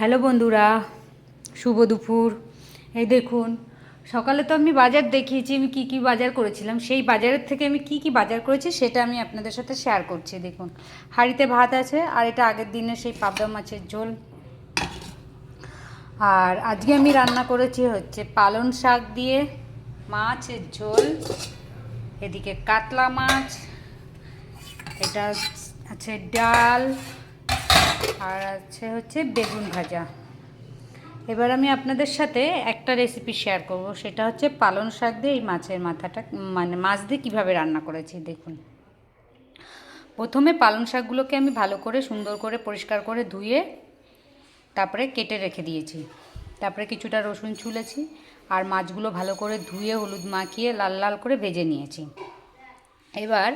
Hello বন্ধুরা, শুভ দুপুর। এই দেখুন, সকালে তো আমি বাজার দেখিয়েছি আমি কি কি বাজার করেছিলাম। সেই বাজারের থেকে আমি কি কি বাজার করেছি সেটা আমি আপনাদের সাথে শেয়ার করছি। দেখুন, হাঁড়িতে ভাত আছে, আর এটা আগের দিনের সেই পাবদা মাছের ঝোল। আর আজকে আমি রান্না করেছি হচ্ছে পালং শাক দিয়ে মাছের ঝোল, এদিকে কাতলা মাছ, এটা আছে ডাল, আর আছে হচ্ছে বেগুন ভাজা। এবার আমি আপনাদের সাথে একটা রেসিপি শেয়ার করব, সেটা হচ্ছে পালং শাক দিয়ে এই মাছের মাথাটা, মানে মাছ দিয়ে কীভাবে রান্না করেছি। দেখুন, প্রথমে পালং শাকগুলোকে আমি ভালো করে সুন্দর করে পরিষ্কার করে ধুয়ে তারপরে কেটে রেখে দিয়েছি। তারপরে কিছুটা রসুন ছুলেছি, আর মাছগুলো ভালো করে ধুয়ে হলুদ মাখিয়ে লাল লাল করে ভেজে নিয়েছি। এবার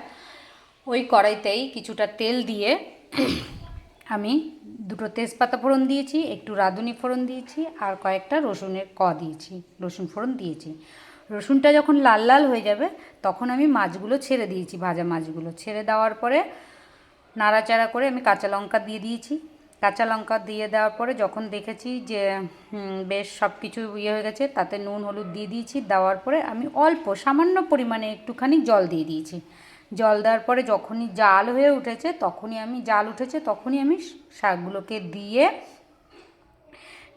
ওই কড়াইতেই কিছুটা তেল দিয়ে আমি দুটো তেজপাতা ফোড়ন দিয়েছি, একটু রাঁধুনি ফোড়ন দিয়েছি, আর কয়েকটা রসুনের দিয়েছি, রসুন ফোড়ন দিয়েছি। রসুনটা যখন লাল লাল হয়ে যাবে তখন আমি মাছগুলো ছেড়ে দিয়েছি, ভাজা মাছগুলো ছেড়ে দেওয়ার পরে নাড়াচাড়া করে আমি কাঁচা লঙ্কা দিয়ে দিয়েছি। কাঁচা লঙ্কা দিয়ে দেওয়ার পরে যখন দেখেছি যে বেশ সব কিছু হয়ে গেছে, তাতে নুন হলুদ দিয়ে দিয়েছি। দেওয়ার পরে আমি অল্প সামান্য পরিমাণে একটুখানি জল দিয়ে দিয়েছি। জল দেওয়ার পরে যখনই জাল হয়ে উঠেছে তখনই আমি শাকগুলোকে দিয়ে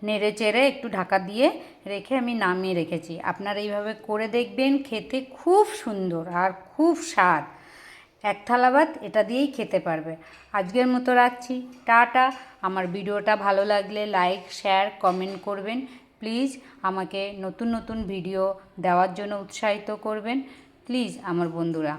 নেড়ে চেড়ে একটু ঢাকা দিয়ে রেখে আমি নামিয়ে রেখেছি। আপনারা এইভাবে করে দেখবেন, খেতে খুব সুন্দর আর খুব স্বাদ। এক থালা ভাত এটা দিয়েই খেতে পারবে। আজকের মতো রাখছি, টাটা। আমার ভিডিওটা ভালো লাগলে লাইক শেয়ার কমেন্ট করবেন প্লিজ। আমাকে নতুন নতুন ভিডিও দেওয়ার জন্য উৎসাহিত করবেন প্লিজ আমার বন্ধুরা।